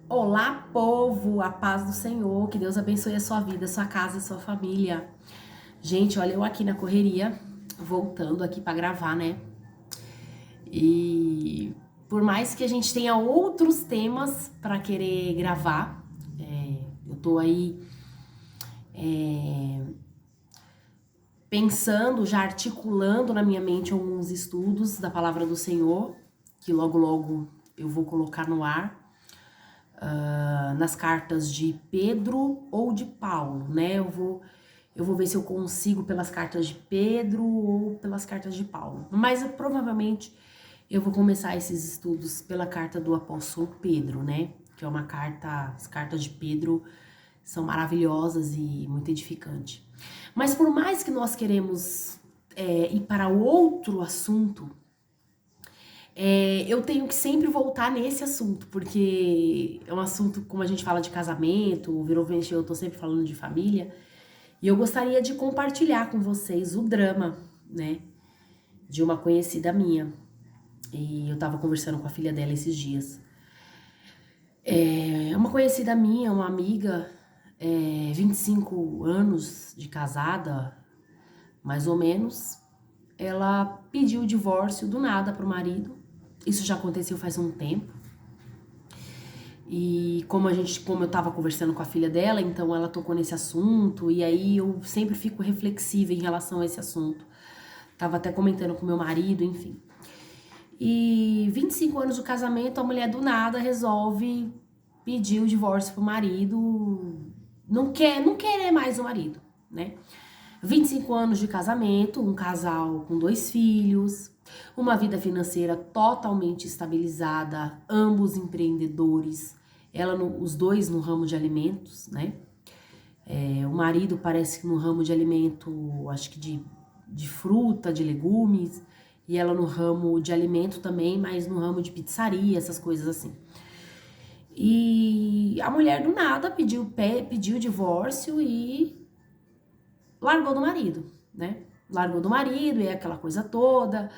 Olá, povo, a paz do Senhor, que Deus abençoe a sua vida, a sua casa, a sua família. Gente, olha eu aqui na correria, voltando aqui pra gravar, né? E por mais que a gente tenha outros temas pra querer gravar, eu tô aí pensando, já articulando na minha mente alguns estudos da palavra do Senhor, que logo logo eu vou colocar no ar. Nas cartas de Pedro ou de Paulo, né? Eu vou ver se eu consigo pelas cartas de Pedro ou pelas cartas de Paulo. Mas provavelmente eu vou começar esses estudos pela carta do apóstolo Pedro, né? Que é uma carta, as cartas de Pedro são maravilhosas e muito edificantes. Mas por mais que nós queremos ir para outro assunto, eu tenho que sempre voltar nesse assunto, porque é um assunto, como a gente fala de casamento, virou mexeu, eu tô sempre falando de família, e eu gostaria de compartilhar com vocês o drama, né, de uma conhecida minha. E eu tava conversando com a filha dela esses dias. É uma conhecida minha, uma amiga, 25 anos de casada, mais ou menos, ela pediu o divórcio do nada pro marido. Isso já aconteceu faz um tempo. E como eu tava conversando com a filha dela, então ela tocou nesse assunto, e aí eu sempre fico reflexiva em relação a esse assunto. Tava até comentando com meu marido, enfim. E 25 anos do casamento, a mulher do nada resolve pedir o divórcio pro marido, não querer mais o marido, né? 25 anos de casamento, um casal com 2 filhos, uma vida financeira totalmente estabilizada, ambos empreendedores, os dois no ramo de alimentos, né? O marido parece que no ramo de alimento, acho que de fruta, de legumes, e ela no ramo de alimento também, mas no ramo de pizzaria, essas coisas assim. E a mulher do nada pediu o divórcio e largou do marido, né? Largou do marido e aquela coisa toda,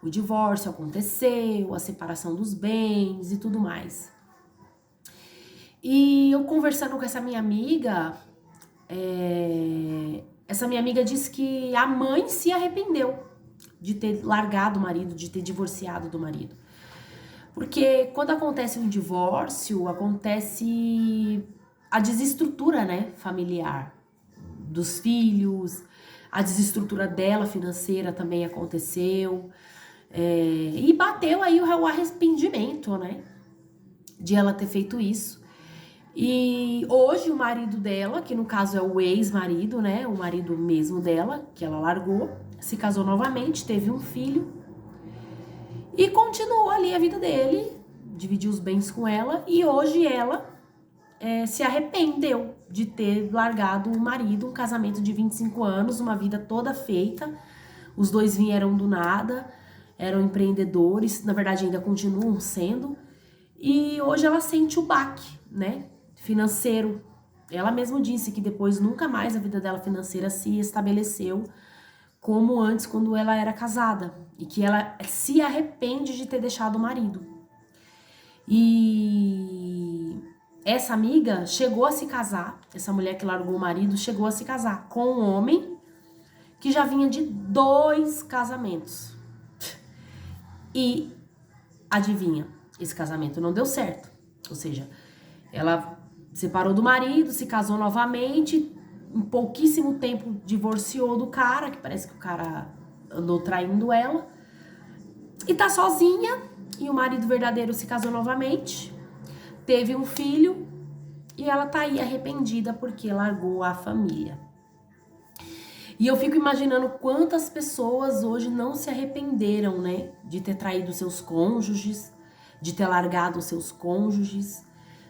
o divórcio aconteceu, a separação dos bens e tudo mais. E eu conversando com essa minha amiga, essa minha amiga disse que a mãe se arrependeu de ter largado o marido, de ter divorciado do marido. Porque quando acontece um divórcio, acontece a desestrutura, né, familiar dos filhos, a desestrutura dela financeira também aconteceu. E bateu aí o arrependimento, né, de ela ter feito isso. E hoje o marido dela, que no caso é o ex-marido, né, o marido mesmo dela, que ela largou, se casou novamente, teve um filho e continuou ali a vida dele, dividiu os bens com ela, e hoje ela se arrependeu de ter largado o marido, um casamento de 25 anos, uma vida toda feita. Os dois vieram do nada, eram empreendedores, na verdade ainda continuam sendo. E hoje ela sente o baque, né, financeiro. Ela mesma disse que depois nunca mais a vida dela financeira se estabeleceu como antes quando ela era casada. E que ela se arrepende de ter deixado o marido. E essa amiga chegou a se casar, essa mulher que largou o marido chegou a se casar com um homem que já vinha de 2 casamentos. E adivinha, esse casamento não deu certo. Ou seja, ela separou do marido, se casou novamente, em pouquíssimo tempo divorciou do cara, que parece que o cara andou traindo ela. E tá sozinha, e o marido verdadeiro se casou novamente, teve um filho, e ela tá aí arrependida porque largou a família. E eu fico imaginando quantas pessoas hoje não se arrependeram, né, de ter traído seus cônjuges, de ter largado seus cônjuges,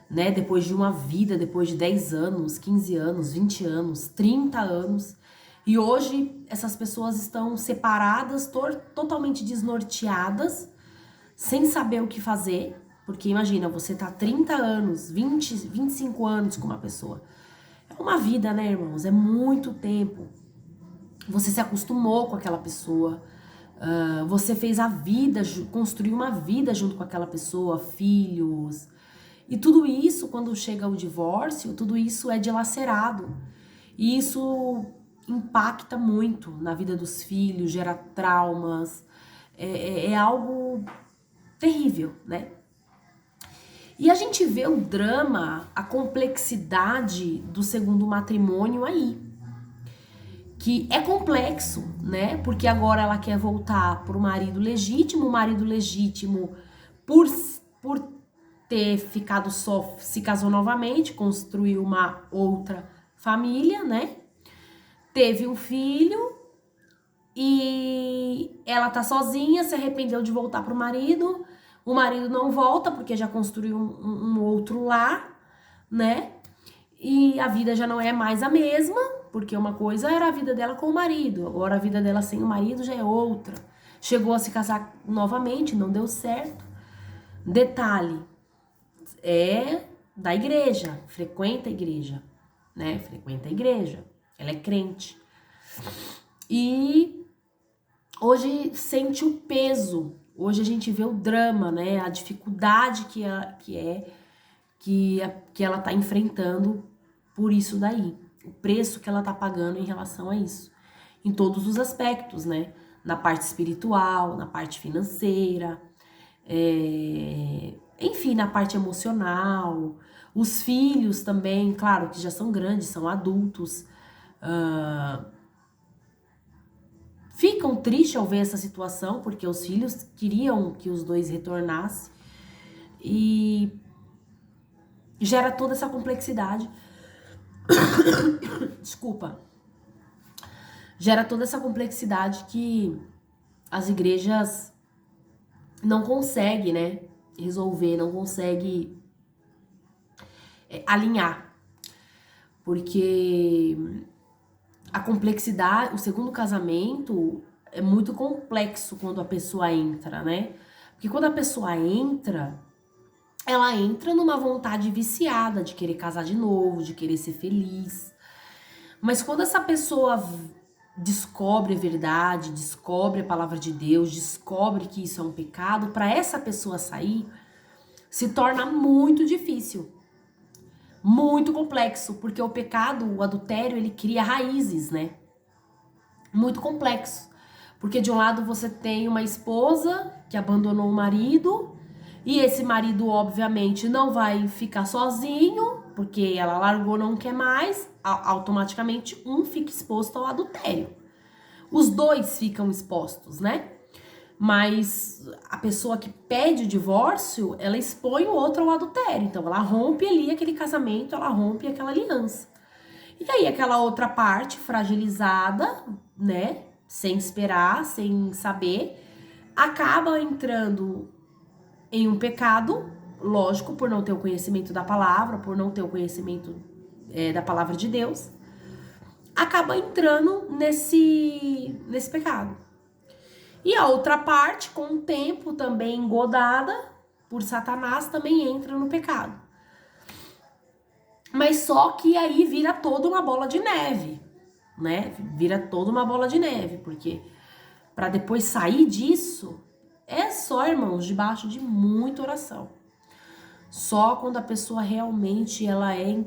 né, depois de uma vida, depois de 10 anos, 15 anos, 20 anos, 30 anos. E hoje essas pessoas estão separadas, totalmente desnorteadas, sem saber o que fazer, porque imagina, você tá 30 anos, 20, 25 anos com uma pessoa. É uma vida, né, irmãos? É muito tempo. Você se acostumou com aquela pessoa, você fez a vida, construiu uma vida junto com aquela pessoa, filhos, E tudo isso, quando chega o divórcio, tudo isso é dilacerado. E isso impacta muito na vida dos filhos, gera traumas, é algo terrível, né? E a gente vê o drama, a complexidade do segundo matrimônio aí, que é complexo, né? Porque agora ela quer voltar pro marido legítimo, o marido legítimo, por, por ter ficado só, se casou novamente, construiu uma outra família, né? Teve um filho e ela tá sozinha, se arrependeu de voltar pro marido. O marido não volta porque já construiu um outro lar, né? E a vida já não é mais a mesma, porque uma coisa era a vida dela com o marido, agora a vida dela sem o marido já é outra. Chegou a se casar novamente, não deu certo. Detalhe, é da igreja, frequenta a igreja, né? Frequenta a igreja, ela é crente. E hoje sente o peso, hoje a gente vê o drama, né? A dificuldade que ela tá enfrentando por isso daí. O preço que ela tá pagando em relação a isso. Em todos os aspectos, né? Na parte espiritual, na parte financeira, enfim, na parte emocional. Os filhos também, claro, que já são grandes, são adultos. Ficam tristes ao ver essa situação, porque os filhos queriam que os dois retornassem. E gera toda essa complexidade. Desculpa. Gera toda essa complexidade que as igrejas não conseguem, né, resolver, não conseguem alinhar. Porque a complexidade, o segundo casamento é muito complexo quando a pessoa entra, né? Porque quando a pessoa entra, ela entra numa vontade viciada de querer casar de novo, de querer ser feliz. Mas quando essa pessoa descobre a verdade, descobre a palavra de Deus, descobre que isso é um pecado, para essa pessoa sair, se torna muito difícil. Muito complexo, porque o pecado, o adultério, ele cria raízes, né? Muito complexo. Porque de um lado você tem uma esposa que abandonou o marido, e esse marido, obviamente, não vai ficar sozinho, porque ela largou, não quer mais, automaticamente um fica exposto ao adultério. Os dois ficam expostos, né? Mas a pessoa que pede o divórcio, ela expõe o outro ao adultério. Então, ela rompe ali aquele casamento, ela rompe aquela aliança. E aí, aquela outra parte fragilizada, né? Sem esperar, sem saber, acaba entrando em um pecado, lógico, por não ter o conhecimento da palavra, por não ter o conhecimento da palavra de Deus, acaba entrando nesse pecado. E a outra parte, com o tempo, também engodada por Satanás, também entra no pecado. Mas só que aí vira toda uma bola de neve, né? Vira toda uma bola de neve, porque para depois sair disso, é só, irmãos, debaixo de muita oração. Só quando a pessoa realmente ela é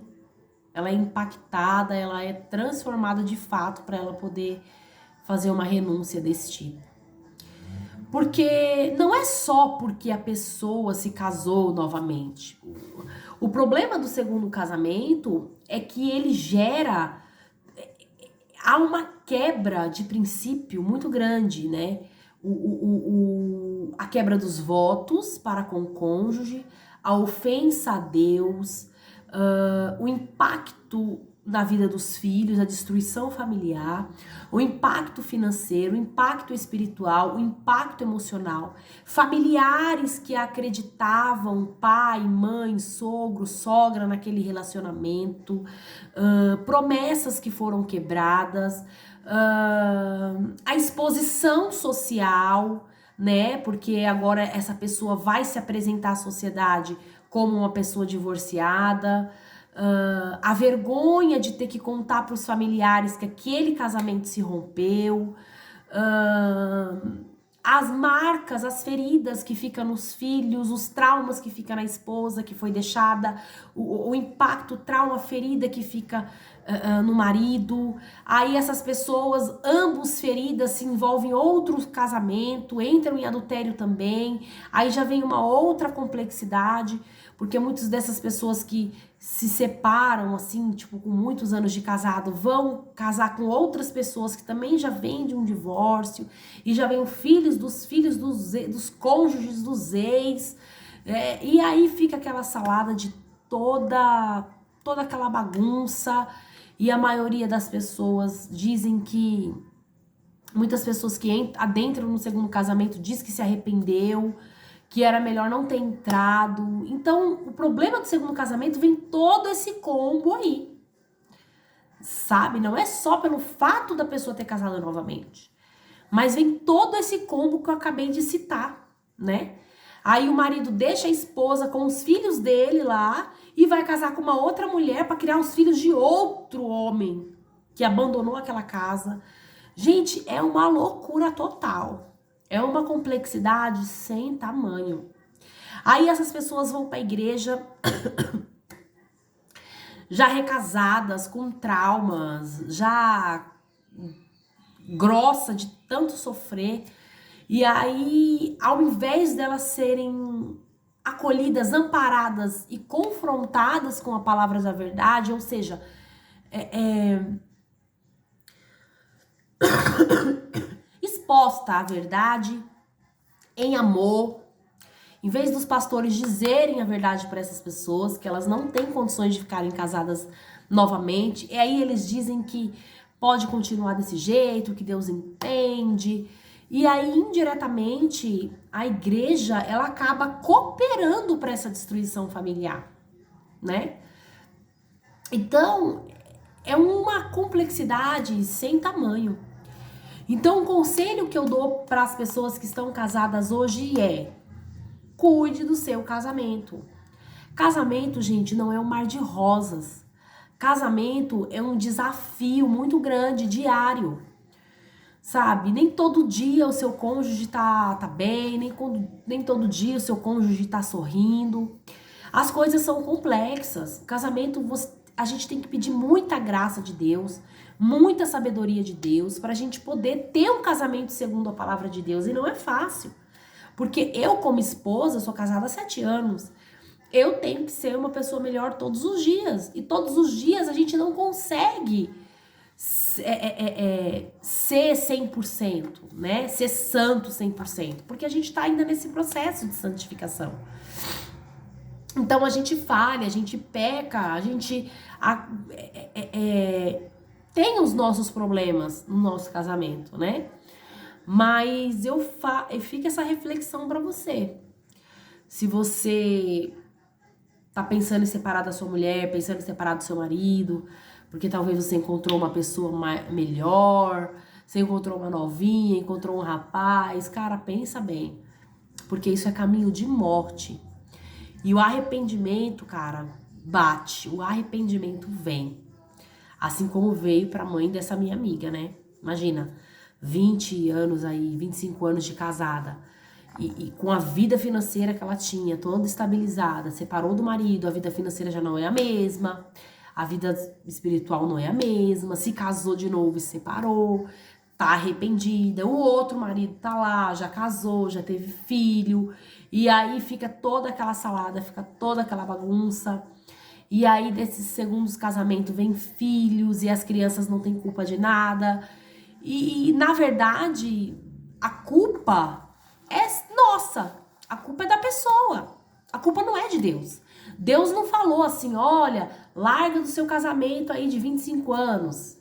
impactada, ela é transformada de fato para ela poder fazer uma renúncia desse tipo. Porque não é só porque a pessoa se casou novamente. O problema do segundo casamento é que ele gera... Há uma quebra de princípio muito grande, né? A quebra dos votos para com o cônjuge, a ofensa a Deus, o impacto na vida dos filhos, a destruição familiar, o impacto financeiro, o impacto espiritual, o impacto emocional, familiares que acreditavam, pai, mãe, sogro, sogra naquele relacionamento, promessas que foram quebradas, a exposição social, né? Porque agora essa pessoa vai se apresentar à sociedade como uma pessoa divorciada, a vergonha de ter que contar para os familiares que aquele casamento se rompeu, as marcas, as feridas que ficam nos filhos, os traumas que ficam na esposa que foi deixada, o impacto, o trauma, ferida que fica no marido. Aí essas pessoas, ambos feridas, se envolvem em outro casamento, entram em adultério também. Aí já vem uma outra complexidade, porque muitas dessas pessoas que se separam, assim, tipo, com muitos anos de casado, vão casar com outras pessoas que também já vêm de um divórcio, e já vêm filhos dos cônjuges dos ex, e aí fica aquela salada de toda aquela bagunça, e a maioria das pessoas dizem que, muitas pessoas que adentram no segundo casamento diz que se arrependeu, que era melhor não ter entrado. Então, o problema do segundo casamento vem todo esse combo aí, sabe? Não é só pelo fato da pessoa ter casado novamente, mas vem todo esse combo que eu acabei de citar, né? Aí o marido deixa a esposa com os filhos dele lá e vai casar com uma outra mulher para criar os filhos de outro homem que abandonou aquela casa. Gente, é uma loucura total. É uma complexidade sem tamanho. Aí essas pessoas vão para a igreja já recasadas, com traumas, já grossa de tanto sofrer. E aí, ao invés delas serem acolhidas, amparadas e confrontadas com a palavra da verdade, ou seja, exposta à verdade, em amor, em vez dos pastores dizerem a verdade para essas pessoas, que elas não têm condições de ficarem casadas novamente, e aí eles dizem que pode continuar desse jeito, que Deus entende. E aí, indiretamente, a igreja, ela acaba cooperando para essa destruição familiar, né? Então, é uma complexidade sem tamanho. Então, o conselho que eu dou para as pessoas que estão casadas hoje é: cuide do seu casamento. Casamento, gente, não é um mar de rosas. Casamento é um desafio muito grande, diário. Sabe? Nem todo dia o seu cônjuge tá bem, nem todo dia o seu cônjuge tá sorrindo. As coisas são complexas. Casamento, a gente tem que pedir muita graça de Deus, muita sabedoria de Deus, pra gente poder ter um casamento segundo a palavra de Deus. E não é fácil. Porque eu, como esposa, sou casada há 7 anos. Eu tenho que ser uma pessoa melhor todos os dias. E todos os dias a gente não consegue ser 100%, né? Ser santo 100%. Porque a gente tá ainda nesse processo de santificação. Então a gente falha, a gente peca, a gente tem os nossos problemas no nosso casamento, né? Mas fica essa reflexão para você. Se você tá pensando em separar da sua mulher, pensando em separar do seu marido, porque talvez você encontrou uma pessoa melhor, você encontrou uma novinha, encontrou um rapaz, cara, pensa bem. Porque isso é caminho de morte. E o arrependimento, cara, bate. O arrependimento vem. Assim como veio pra mãe dessa minha amiga, né? Imagina, 20 anos aí, 25 anos de casada. E com a vida financeira que ela tinha, toda estabilizada, separou do marido, a vida financeira já não é a mesma, a vida espiritual não é a mesma, se casou de novo e separou, tá arrependida, o outro marido tá lá, já casou, já teve filho, e aí fica toda aquela salada, fica toda aquela bagunça. E aí desses segundos casamentos vem filhos e as crianças não têm culpa de nada. E na verdade, a culpa é nossa, a culpa é da pessoa, a culpa não é de Deus. Deus não falou assim: olha, larga do seu casamento aí de 25 anos.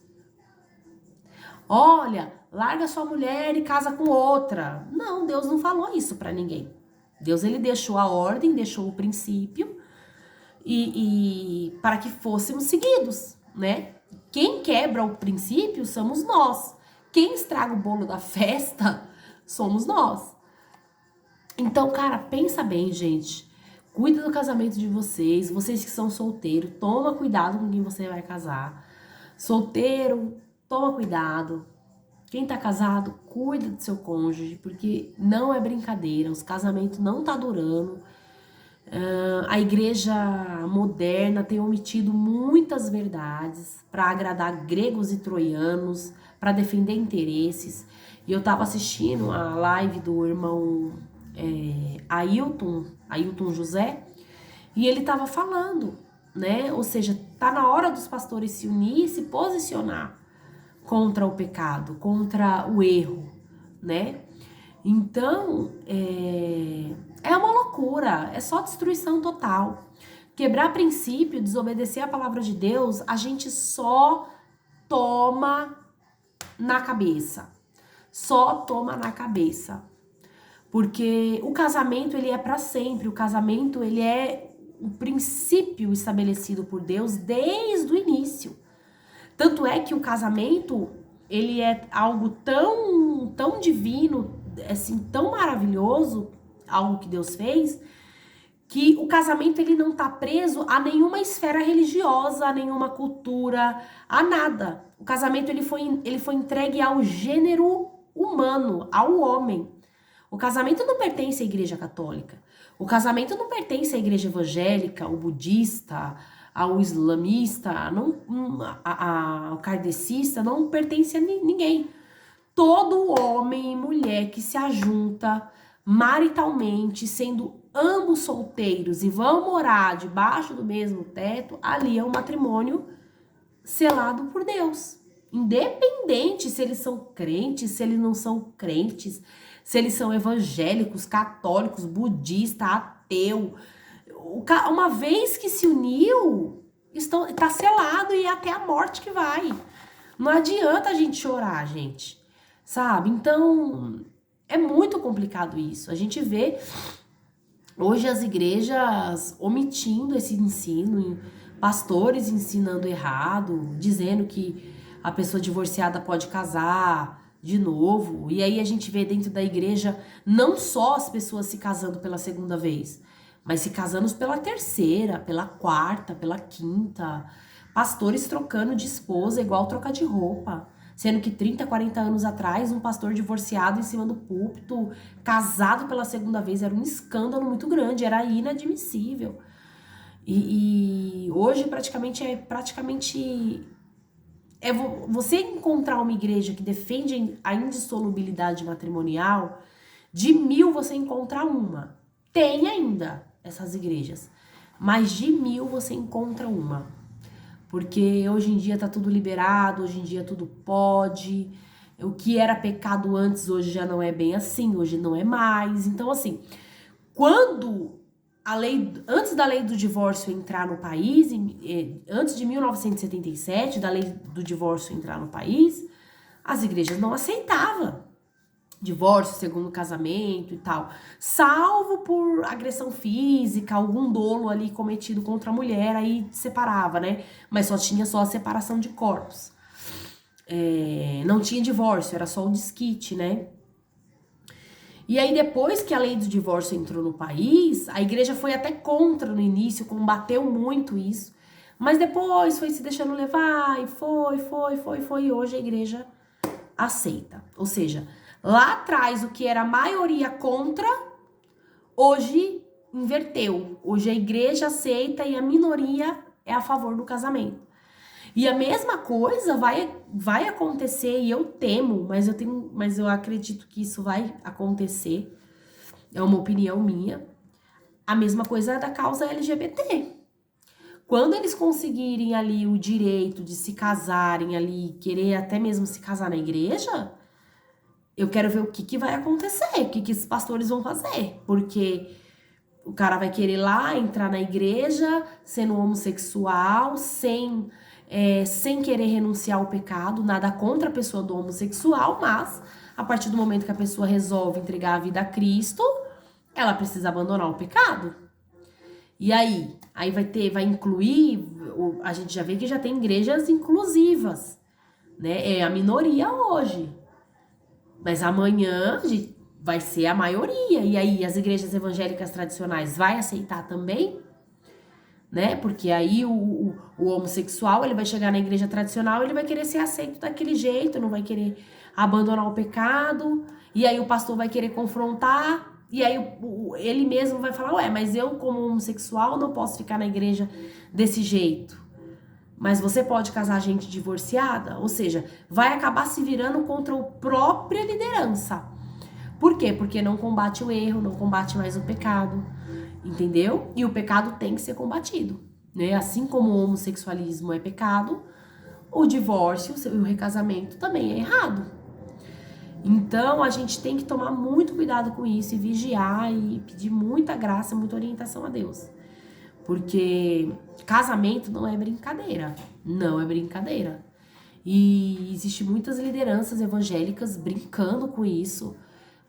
Olha, larga sua mulher e casa com outra. Não, Deus não falou isso pra ninguém. Deus, ele deixou a ordem, deixou o princípio e para que fôssemos seguidos, né? Quem quebra o princípio somos nós. Quem estraga o bolo da festa somos nós. Então, cara, pensa bem, gente. Cuida do casamento de vocês. Vocês que são solteiros, toma cuidado com quem você vai casar. Solteiro, toma cuidado. Quem tá casado, cuida do seu cônjuge, porque não é brincadeira, os casamentos não tá durando. A igreja moderna tem omitido muitas verdades para agradar gregos e troianos, para defender interesses. E eu tava assistindo a live do irmão Ailton José, e ele tava falando, né? Ou seja, tá na hora dos pastores se unir e se posicionar contra o pecado, contra o erro, né? Então, é uma loucura, é só destruição total. Quebrar princípio, desobedecer a palavra de Deus, a gente só toma na cabeça. Só toma na cabeça. Porque o casamento, ele é para sempre. O casamento, ele é um princípio estabelecido por Deus desde o início. Tanto é que o casamento, ele é algo tão divino, assim, tão maravilhoso, algo que Deus fez, que o casamento ele não tá preso a nenhuma esfera religiosa, a nenhuma cultura, a nada. O casamento ele foi entregue ao gênero humano, ao homem. O casamento não pertence à igreja católica. O casamento não pertence à igreja evangélica, ao budista, ao islamista, ao kardecista, não pertence a ninguém. Todo homem e mulher que se ajunta maritalmente, sendo ambos solteiros e vão morar debaixo do mesmo teto, ali é um matrimônio selado por Deus. Independente se eles são crentes, se eles não são crentes, se eles são evangélicos, católicos, budista, ateu. Uma vez que se uniu, está selado e é até a morte que vai. Não adianta a gente chorar, gente. Sabe? Então, é muito complicado isso. A gente vê hoje as igrejas omitindo esse ensino, pastores ensinando errado, dizendo que a pessoa divorciada pode casar de novo. E aí a gente vê dentro da igreja não só as pessoas se casando pela segunda vez, mas se casando pela terceira, pela quarta, pela quinta. Pastores trocando de esposa igual trocar de roupa. Sendo que 30, 40 anos atrás, um pastor divorciado em cima do púlpito, casado pela segunda vez, era um escândalo muito grande, era inadmissível. E hoje você encontrar uma igreja que defende a indissolubilidade matrimonial, de 1000 você encontra uma. Tem ainda essas igrejas, mas de 1000 você encontra uma. Porque hoje em dia tá tudo liberado, hoje em dia tudo pode. O que era pecado antes, hoje já não é bem assim, hoje não é mais. Então, assim, antes da lei do divórcio entrar no país, antes de 1977, da lei do divórcio entrar no país, as igrejas não aceitavam divórcio, segundo casamento e tal, salvo por agressão física, algum dolo ali cometido contra a mulher, aí separava, né? Mas tinha só a separação de corpos. Não tinha divórcio, era só o desquite, né? E aí depois que a lei do divórcio entrou no país, a igreja foi até contra no início, combateu muito isso, mas depois foi se deixando levar e foi, e hoje a igreja aceita. Ou seja, lá atrás, o que era a maioria contra, hoje inverteu. Hoje a igreja aceita e a minoria é a favor do casamento. E a mesma coisa vai acontecer, e eu temo, mas eu acredito que isso vai acontecer. É uma opinião minha. A mesma coisa da causa LGBT. Quando eles conseguirem ali o direito de se casarem ali, querer até mesmo se casar na igreja, eu quero ver o que vai acontecer, o que esses pastores vão fazer. Porque o cara vai querer lá entrar na igreja sendo homossexual, sem querer renunciar ao pecado, nada contra a pessoa do homossexual, mas a partir do momento que a pessoa resolve entregar a vida a Cristo, ela precisa abandonar o pecado. E aí vai incluir, a gente já vê que já tem igrejas inclusivas, né? É a minoria hoje. Mas amanhã vai ser a maioria. E aí as igrejas evangélicas tradicionais vai aceitar também, né? Porque aí o homossexual, ele vai chegar na igreja tradicional, ele vai querer ser aceito daquele jeito, não vai querer abandonar o pecado, e aí o pastor vai querer confrontar, e aí ele mesmo vai falar, ué, mas eu como homossexual não posso ficar na igreja desse jeito. Mas você pode casar gente divorciada? Ou seja, vai acabar se virando contra a própria liderança. Por quê? Porque não combate o erro, não combate mais o pecado, entendeu? E o pecado tem que ser combatido, né? Assim como o homossexualismo é pecado, o divórcio e o recasamento também é errado. Então, a gente tem que tomar muito cuidado com isso e vigiar e pedir muita graça, muita orientação a Deus. Porque casamento não é brincadeira, não é brincadeira. E existe muitas lideranças evangélicas brincando com isso.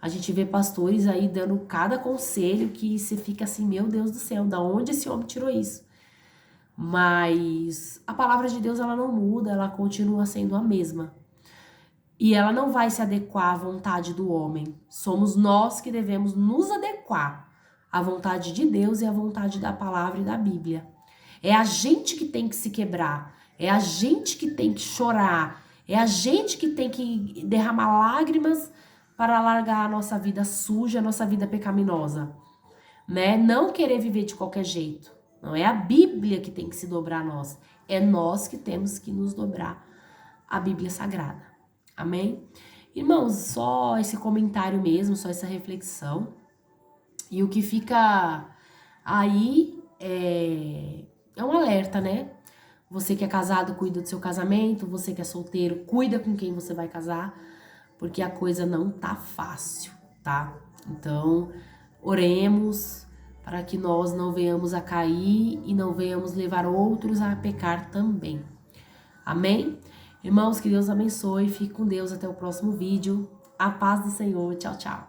A gente vê pastores aí dando cada conselho que você fica assim, meu Deus do céu, da onde esse homem tirou isso? Mas a palavra de Deus, ela não muda, ela continua sendo a mesma. E ela não vai se adequar à vontade do homem. Somos nós que devemos nos adequar à vontade de Deus e à vontade da palavra e da Bíblia. É a gente que tem que se quebrar, é a gente que tem que chorar, é a gente que tem que derramar lágrimas para largar a nossa vida suja, a nossa vida pecaminosa, né? Não querer viver de qualquer jeito. Não é a Bíblia que tem que se dobrar a nós, é nós que temos que nos dobrar à Bíblia Sagrada. Amém? Irmãos, só esse comentário mesmo, só essa reflexão. E o que fica aí é um alerta, né? Você que é casado, cuida do seu casamento. Você que é solteiro, cuida com quem você vai casar. Porque a coisa não tá fácil, tá? Então, oremos para que nós não venhamos a cair e não venhamos levar outros a pecar também. Amém? Irmãos, que Deus abençoe. Fique com Deus até o próximo vídeo. A paz do Senhor. Tchau, tchau.